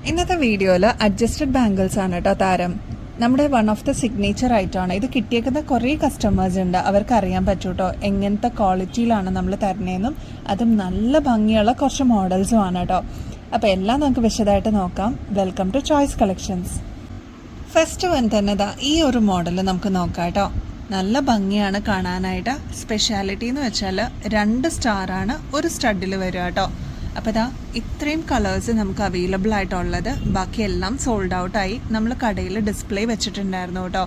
ഇന്നത്തെ വീഡിയോയിൽ adjusted bangles ആണ് കേട്ടോ താരം. നമ്മുടെ വൺ ഓഫ് ദ സിഗ്നേച്ചർ ആയിട്ടാണ് ഇത് കിട്ടിയേക്കുന്ന. കുറേ കസ്റ്റമേഴ്സ് ഉണ്ട്, അവർക്ക് അറിയാൻ പറ്റൂ കേട്ടോ എങ്ങനത്തെ ക്വാളിറ്റിയിലാണ് നമ്മൾ തരണേന്നും. അതും നല്ല ഭംഗിയുള്ള കുറച്ച് മോഡൽസും ആണ് കേട്ടോ. അപ്പോൾ എല്ലാം നമുക്ക് വിശദമായിട്ട് നോക്കാം. Welcome to Choice Collections. First one തന്നെ ഈ ഒരു മോഡൽ നമുക്ക് നോക്കാം കേട്ടോ. നല്ല ഭംഗിയാണ് കാണാനായിട്ട്. സ്പെഷ്യാലിറ്റി എന്ന് വെച്ചാൽ 2 സ്റ്റാറാണ് ഒരു സ്റ്റഡിൽ വരിക കേട്ടോ. അപ്പോൾ ഇത്രയും കളേഴ്സ് നമുക്ക് അവൈലബിൾ ആയിട്ടുള്ളത്. ബാക്കിയെല്ലാം സോൾഡ് ഔട്ടായി. നമ്മൾ കടയിൽ ഡിസ്പ്ലേ വെച്ചിട്ടുണ്ടായിരുന്നു കേട്ടോ.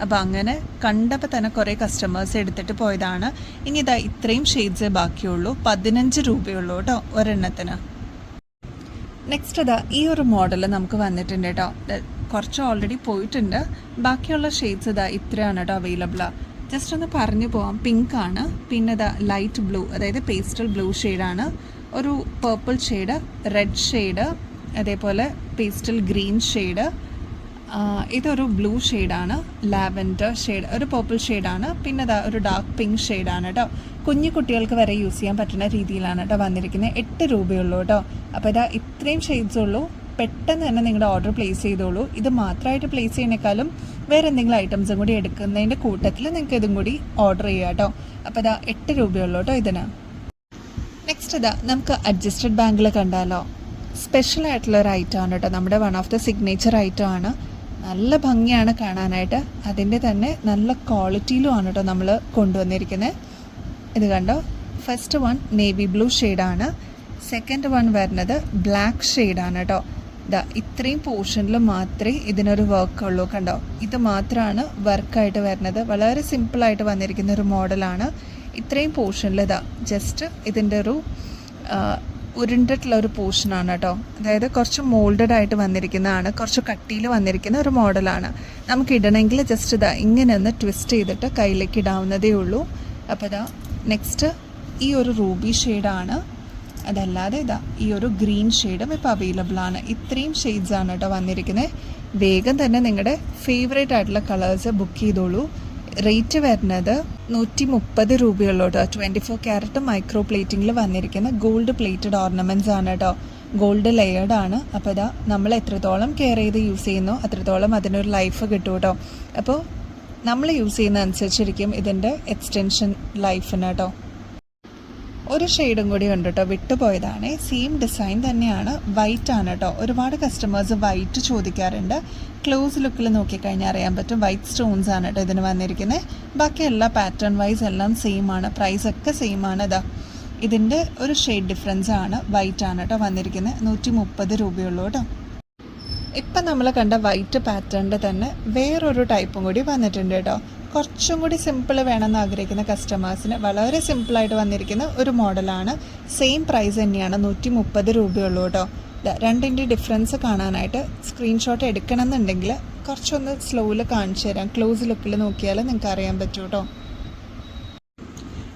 അപ്പോൾ അങ്ങനെ കണ്ടപ്പോൾ തന്നെ കുറേ കസ്റ്റമേഴ്സ് എടുത്തിട്ട് പോയതാണ്. ഇനി ഇത്രയും ഷെയ്ഡ്സേ ബാക്കിയുള്ളൂ. 15 രൂപയുള്ളൂ കേട്ടോ ഒരെണ്ണത്തിന്. നെക്സ്റ്റ് ഈ ഒരു മോഡൽ നമുക്ക് വന്നിട്ടുണ്ട് കേട്ടോ. കുറച്ച് ഓൾറെഡി പോയിട്ടുണ്ട്. ബാക്കിയുള്ള ഷെയ്ഡ്സ് ഇത്രയാണ് കേട്ടോ അവൈലബിളാണ്. ജസ്റ്റ് ഒന്ന് പറഞ്ഞു പോവാം. പിങ്ക് ആണ്, പിന്നെ ലൈറ്റ് ബ്ലൂ, അതായത് പേസ്റ്റൽ ബ്ലൂ ഷെയ്ഡാണ്, ഒരു പേർപ്പിൾ ഷെയ്ഡ്, റെഡ് ഷെയ്ഡ്, അതേപോലെ പേസ്റ്റൽ ഗ്രീൻ ഷെയ്ഡ്, ഇതൊരു ബ്ലൂ ഷെയ്ഡാണ്, ലാവൻഡർ ഷെയ്ഡ്, ഒരു പേർപ്പിൾ ഷെയ്ഡാണ്, പിന്നെ ഒരു ഡാർക്ക് പിങ്ക് ഷെയ്ഡാണ് കേട്ടോ. കുഞ്ഞു കുട്ടികൾക്ക് വരെ യൂസ് ചെയ്യാൻ പറ്റുന്ന രീതിയിലാണ് കേട്ടോ വന്നിരിക്കുന്നത്. 8 രൂപയുള്ളൂ കേട്ടോ. അപ്പോൾ ഇത്രയും ഷെയ്ഡ്സ് ഉള്ളൂ. പെട്ടെന്ന് തന്നെ നിങ്ങളുടെ ഓർഡർ പ്ലേസ് ചെയ്തോളൂ. ഇത് മാത്രമായിട്ട് പ്ലേസ് ചെയ്യുന്നേക്കാളും വേറെ എന്തെങ്കിലും ഐറ്റംസും കൂടി എടുക്കുന്നതിൻ്റെ കൂട്ടത്തിൽ നിങ്ങൾക്ക് ഇതും കൂടി ഓർഡർ ചെയ്യാം കേട്ടോ. അപ്പോൾ 8 രൂപയുള്ളൂ കേട്ടോ ഇതിന്. നെക്സ്റ്റ് നമുക്ക് അഡ്ജസ്റ്റഡ് ബാങ്കിൽ കണ്ടാലോ. സ്പെഷ്യൽ ആയിട്ടുള്ളൊരു ഐറ്റമാണ് കേട്ടോ. നമ്മുടെ വൺ ഓഫ് ദ സിഗ്നേച്ചർ ഐറ്റമാണ്. നല്ല ഭംഗിയാണ് കാണാനായിട്ട്. അതിൻ്റെ തന്നെ നല്ല ക്വാളിറ്റിയിലുമാണ് കേട്ടോ നമ്മൾ കൊണ്ടുവന്നിരിക്കുന്നത്. ഇത് കണ്ടോ. ഫസ്റ്റ് വൺ നേവി ബ്ലൂ ഷെയ്ഡാണ്. സെക്കൻഡ് വൺ വരുന്നത് ബ്ലാക്ക് ഷെയ്ഡാണ് കേട്ടോ. ഇത്രയും പോർഷനിൽ മാത്രമേ ഇതിനൊരു വർക്ക് ഉള്ളൂ. കണ്ടോ, ഇത് മാത്രമാണ് വർക്കായിട്ട് വരുന്നത്. വളരെ സിമ്പിളായിട്ട് വന്നിരിക്കുന്ന ഒരു മോഡലാണ്. ഇത്രയും പോർഷനിൽ ജസ്റ്റ് ഇതിൻ്റെ ഒരു ഉരുണ്ടിട്ടുള്ള ഒരു പോർഷനാണ് കേട്ടോ. അതായത് കുറച്ച് മോൾഡഡ് ആയിട്ട് വന്നിരിക്കുന്നതാണ്, കുറച്ച് കട്ടിയിൽ വന്നിരിക്കുന്ന ഒരു മോഡലാണ്. നമുക്ക് ഇടണമെങ്കിൽ ജസ്റ്റ് ഇങ്ങനെ ഒന്ന് ട്വിസ്റ്റ് ചെയ്തിട്ട് കയ്യിലേക്ക് ഇടാവുന്നതേ ഉള്ളൂ. അപ്പോൾ നെക്സ്റ്റ് ഈ ഒരു റൂബി ഷെയ്ഡാണ്. അതല്ലാതെ ഈ ഒരു ഗ്രീൻ ഷെയ്ഡും ഇപ്പോൾ അവൈലബിൾ ആണ്. ഇത്രയും ഷെയ്ഡ്സാണ് കേട്ടോ വന്നിരിക്കുന്നത്. വേഗം തന്നെ നിങ്ങളുടെ ഫേവറേറ്റ് ആയിട്ടുള്ള കളേഴ്സ് ബുക്ക് ചെയ്തോളൂ. റേറ്റ് വരുന്നത് 130 രൂപയുള്ളൂ കേട്ടോ. 24 ക്യാരറ്റ് മൈക്രോ പ്ലേറ്റിങ്ങിൽ വന്നിരിക്കുന്ന ഗോൾഡ് പ്ലേറ്റഡ് ഓർണമെൻറ്റ്സ് ആണ് കേട്ടോ. ഗോൾഡ് ലെയേർഡ് ആണ്. അപ്പോൾ നമ്മൾ എത്രത്തോളം കെയർ ചെയ്ത് യൂസ് ചെയ്യുന്നോ അത്രത്തോളം അതിനൊരു ലൈഫ് കിട്ടും കേട്ടോ. അപ്പോൾ നമ്മൾ യൂസ് ചെയ്യുന്ന അനുസരിച്ചിരിക്കും ഇതിൻ്റെ എക്സ്റ്റൻഷൻ ലൈഫിന് കേട്ടോ. ഒരു ഷെയ്ഡും കൂടി ഉണ്ട് കേട്ടോ, വിട്ടുപോയതാണ്. സെയിം ഡിസൈൻ തന്നെയാണ്, വൈറ്റ് ആണ് കേട്ടോ. ഒരുപാട് കസ്റ്റമേഴ്സ് വൈറ്റ് ചോദിക്കാറുണ്ട്. ക്ലോസ് ലുക്കിൽ നോക്കിക്കഴിഞ്ഞാൽ അറിയാൻ പറ്റും. വൈറ്റ് സ്റ്റോൺസ് ആണ് കേട്ടോ ഇതിന് വന്നിരിക്കുന്നത്. ബാക്കി എല്ലാ പാറ്റേൺ വൈസ് എല്ലാം സെയിം ആണ്. പ്രൈസ് ഒക്കെ സെയിം ആണ്. ഇതിൻ്റെ ഒരു ഷെയ്ഡ് ഡിഫറൻസ് ആണ്. വൈറ്റ് ആണ് കേട്ടോ വന്നിരിക്കുന്നത്. 130 രൂപയുള്ളൂ കേട്ടോ. ഇപ്പം നമ്മൾ കണ്ട വൈറ്റ് പാറ്റേണിൻ്റെ തന്നെ വേറൊരു ടൈപ്പും കൂടി വന്നിട്ടുണ്ട് കേട്ടോ. കുറച്ചും കൂടി സിമ്പിൾ വേണമെന്ന് ആഗ്രഹിക്കുന്ന കസ്റ്റമേഴ്സിന് വളരെ സിമ്പിളായിട്ട് വന്നിരിക്കുന്ന ഒരു മോഡലാണ്. സെയിം പ്രൈസ് തന്നെയാണ്. 130 രൂപയുള്ളൂ കേട്ടോ. രണ്ടിൻ്റെ ഡിഫറൻസ് കാണാനായിട്ട് സ്ക്രീൻഷോട്ട് എടുക്കണമെന്നുണ്ടെങ്കിൽ കുറച്ചൊന്ന് സ്ലോയിൽ കാണിച്ചു തരാം. ക്ലോസ് ലുക്കിൽ നോക്കിയാൽ നിങ്ങൾക്ക് അറിയാൻ പറ്റും കേട്ടോ.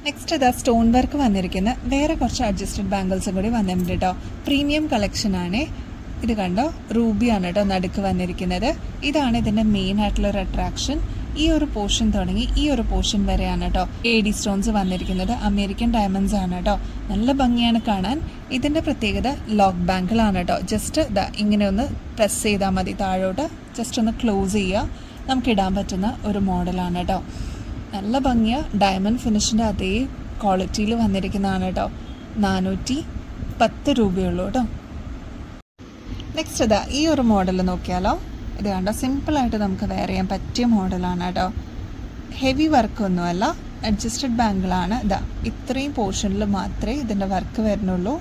നെക്സ്റ്റ് സ്റ്റോൺ വർക്ക് വന്നിരിക്കുന്ന വേറെ കുറച്ച് അഡ്ജസ്റ്റഡ് ബാംഗിൾസും കൂടി വന്നിട്ടുണ്ട് കേട്ടോ. പ്രീമിയം കളക്ഷനാണ്. ഇത് കണ്ടോ, റൂബിയാണ് കേട്ടോ നടുക്ക് വന്നിരിക്കുന്നത്. ഇതാണ് ഇതിൻ്റെ മെയിൻ ആയിട്ടുള്ളൊരു അട്രാക്ഷൻ. ഈ ഒരു പോർഷൻ തുടങ്ങി ഈ ഒരു പോർഷൻ വരെയാണ് കേട്ടോ AD സ്റ്റോൺസ് വന്നിരിക്കുന്നത്. അമേരിക്കൻ ഡയമണ്ട്സ് ആണ് കേട്ടോ. നല്ല ഭംഗിയാണ് കാണാൻ. ഇതിൻ്റെ പ്രത്യേകത ലോക്ക് ബാങ്കിളാണ് കേട്ടോ. ജസ്റ്റ് ഇങ്ങനെ ഒന്ന് പ്രസ് ചെയ്താൽ മതി താഴോട്ട്. ജസ്റ്റ് ഒന്ന് ക്ലോസ് ചെയ്യുക. നമുക്ക് ഇടാൻ പറ്റുന്ന ഒരു മോഡലാണ് കേട്ടോ. നല്ല ഭംഗിയാണ്. ഡയമണ്ട് ഫിനിഷിൻ്റെ അതേ ക്വാളിറ്റിയിൽ വന്നിരിക്കുന്നതാണ് കേട്ടോ. 410 രൂപയുള്ളൂ കേട്ടോ. നെക്സ്റ്റ് ഈ ഒരു മോഡൽ നോക്കിയാലോ. ഇത് കണ്ടോ, സിമ്പിളായിട്ട് നമുക്ക് വെയർ ചെയ്യാൻ പറ്റിയ മോഡലാണ് കേട്ടോ. ഹെവി വർക്കൊന്നുമല്ല, അഡ്ജസ്റ്റഡ് ബാങ്കിളാണ്. ഇത്രയും പോർഷനിൽ മാത്രമേ ഇതിൻ്റെ വർക്ക് വരുന്നുള്ളൂ.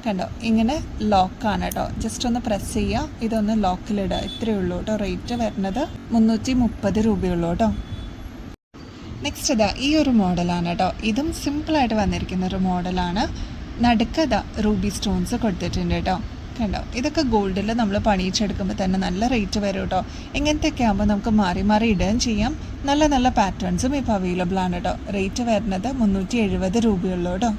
കണ്ടോ, ഇങ്ങനെ ലോക്കാണ് കേട്ടോ. ജസ്റ്റ് ഒന്ന് പ്രസ് ചെയ്യുക, ഇതൊന്ന് ലോക്കിലിടുക. ഇത്രയേ ഉള്ളൂ കേട്ടോ. റേറ്റ് വരുന്നത് 330 രൂപയുള്ളൂ കേട്ടോ. നെക്സ്റ്റ് ഈ ഒരു മോഡലാണ് കേട്ടോ. ഇതും സിമ്പിളായിട്ട് വന്നിരിക്കുന്ന ഒരു മോഡലാണ്. നടുക്ക് റൂബി സ്റ്റോൺസ് കൊടുത്തിട്ടുണ്ട് കേട്ടോ. കണ്ടോ, ഇതൊക്കെ ഗോൾഡിൽ നമ്മൾ പണിയിച്ചെടുക്കുമ്പോൾ തന്നെ നല്ല റേറ്റ് വരും കേട്ടോ. ഇങ്ങനത്തെയൊക്കെ ആകുമ്പോൾ നമുക്ക് മാറി മാറി ഇടുകയും ചെയ്യാം. നല്ല നല്ല പാറ്റേൺസും ഇപ്പോൾ അവൈലബിൾ ആണ് കേട്ടോ. റേറ്റ് വരുന്നത് 370 രൂപയുള്ളൂ കേട്ടോ.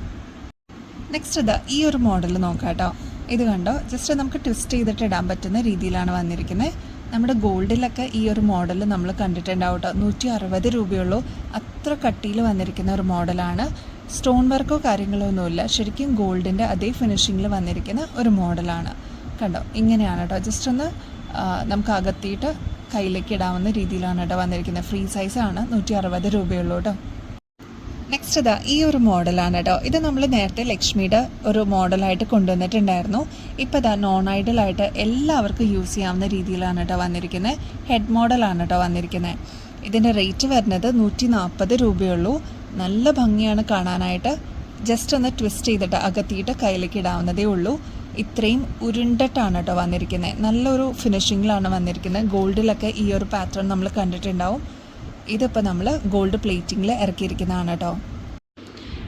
നെക്സ്റ്റ് ഈ ഒരു മോഡൽ നോക്കാം കേട്ടോ. ഇത് കണ്ടോ, ജസ്റ്റ് നമുക്ക് ട്വിസ്റ്റ് ചെയ്തിട്ട് ഇടാൻ പറ്റുന്ന രീതിയിലാണ് വന്നിരിക്കുന്നത്. നമ്മുടെ ഗോൾഡിലൊക്കെ ഈ ഒരു മോഡൽ നമ്മൾ കണ്ടിട്ടുണ്ടാവും കേട്ടോ. 160 രൂപയുള്ളൂ. അത്ര കട്ടിയിൽ വന്നിരിക്കുന്ന ഒരു മോഡലാണ്. സ്റ്റോൺ വർക്കോ കാര്യങ്ങളോ ഒന്നുമില്ല. ശരിക്കും ഗോൾഡിൻ്റെ അതേ ഫിനിഷിങ്ങിൽ വന്നിരിക്കുന്ന ഒരു മോഡലാണ്. കണ്ടോ ഇങ്ങനെയാണ് കേട്ടോ. ജസ്റ്റ് ഒന്ന് നമുക്ക് അകത്തിയിട്ട് കയ്യിലേക്ക് ഇടാവുന്ന രീതിയിലാണ് കേട്ടോ വന്നിരിക്കുന്നത്. ഫ്രീ സൈസാണ്, 160 രൂപയുള്ളൂ കേട്ടോ. നെക്സ്റ്റ് ഇതാ ഈ ഒരു മോഡലാണ് കേട്ടോ. ഇത് നമ്മൾ നേരത്തെ ലക്ഷ്മിയുടെ ഒരു മോഡലായിട്ട് കൊണ്ടുവന്നിട്ടുണ്ടായിരുന്നു. ഇപ്പോൾ ഇതാ നോൺ ഐഡലായിട്ട് എല്ലാവർക്കും യൂസ് ചെയ്യാവുന്ന രീതിയിലാണ് കേട്ടോ വന്നിരിക്കുന്നത്. ഹെഡ് മോഡലാണ് കേട്ടോ വന്നിരിക്കുന്നത്. ഇതിൻ്റെ റേറ്റ് വരുന്നത് 140 രൂപയുള്ളൂ. നല്ല ഭംഗിയാണ് കാണാനായിട്ട്. ജസ്റ്റ് ഒന്ന് ട്വിസ്റ്റ് ചെയ്തിട്ട് അകത്തിയിട്ട് കയ്യിലേക്ക് ഇടാവുന്നതേ ഉള്ളൂ. ഇത്രയും ഉരുണ്ടിട്ടാണ് കേട്ടോ വന്നിരിക്കുന്നത്. നല്ലൊരു ഫിനിഷിങ്ങിലാണ് വന്നിരിക്കുന്നത്. ഗോൾഡിലൊക്കെ ഈ ഒരു പാറ്റേൺ നമ്മൾ കണ്ടിട്ടുണ്ടാവും. ഇതിപ്പോൾ നമ്മൾ ഗോൾഡ് പ്ലേറ്റിങ്ങിൽ ഇറക്കിയിരിക്കുന്നതാണ് കേട്ടോ.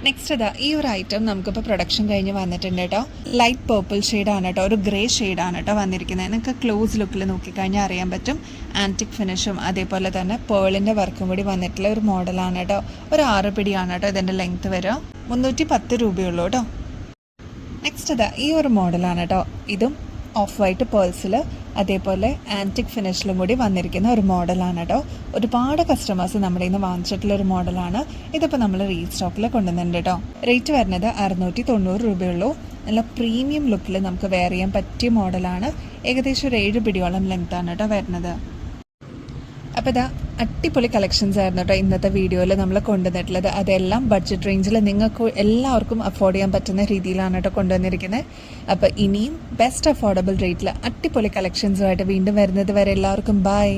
നെക്സ്റ്റ് ഇതാ ഈ ഒരു ഐറ്റം നമുക്കിപ്പോൾ പ്രൊഡക്ഷൻ കഴിഞ്ഞ് വന്നിട്ടുണ്ട് കേട്ടോ. ലൈറ്റ് പേർപ്പിൾ ഷെയ്ഡാണ് കേട്ടോ, ഒരു ഗ്രേ ഷെയ്ഡാണ് കേട്ടോ വന്നിരിക്കുന്നത്. നിങ്ങൾക്ക് ക്ലോസ് ലുക്കിൽ നോക്കിക്കഴിഞ്ഞാൽ അറിയാൻ പറ്റും. ആൻറ്റിക് ഫിനിഷും അതേപോലെ തന്നെ പേളിൻ്റെ വർക്കും കൂടി വന്നിട്ടുള്ള ഒരു മോഡലാണ് കേട്ടോ. ഒരു 6 പിടിയാണ് കേട്ടോ ഇതിൻ്റെ ലെങ്ത്ത് വരിക. 310 രൂപയുള്ളൂ കേട്ടോ. നെക്സ്റ്റ് ഇതാ ഈ ഒരു മോഡലാണ് കേട്ടോ. ഇതും ഓഫ് വൈറ്റ് പേൾസിൽ അതേപോലെ ആൻറ്റിക് ഫിനിഷിലും കൂടി വന്നിരിക്കുന്ന ഒരു മോഡലാണ് കേട്ടോ. ഒരുപാട് കസ്റ്റമേഴ്സ് നമ്മുടെ ഇന്ന് വാങ്ങിച്ചിട്ടുള്ള ഒരു മോഡലാണ്. ഇതിപ്പോൾ നമ്മൾ റീസ്റ്റോക്കിൽ കൊണ്ടുവന്നിട്ടുണ്ട് കേട്ടോ. റേറ്റ് വരുന്നത് 690 രൂപയുള്ളൂ. നല്ല പ്രീമിയം ലുക്കിൽ നമുക്ക് വെയർ ചെയ്യാൻ പറ്റിയ മോഡലാണ്. ഏകദേശം ഒരു 7 പിടിയോളം ലെങ്ത്താണ് കേട്ടോ വരുന്നത്. അപ്പോൾ ഇതാ അടിപൊളി കളക്ഷൻസ് ആയിരുന്നു കേട്ടോ ഇന്നത്തെ വീഡിയോയിൽ നമ്മൾ കൊണ്ടുവന്നിട്ടുള്ളത്. അതെല്ലാം ബഡ്ജറ്റ് റേഞ്ചിൽ നിങ്ങൾക്ക് എല്ലാവർക്കും അഫോർഡ് ചെയ്യാൻ പറ്റുന്ന രീതിയിലാണ് കേട്ടോ കൊണ്ടുവന്നിരിക്കുന്നത്. അപ്പോൾ ഇനിയും ബെസ്റ്റ് അഫോർഡബിൾ റേറ്റിൽ അടിപൊളി കളക്ഷൻസുമായിട്ട് വീണ്ടും വരുന്നത് വരെ എല്ലാവർക്കും ബൈ.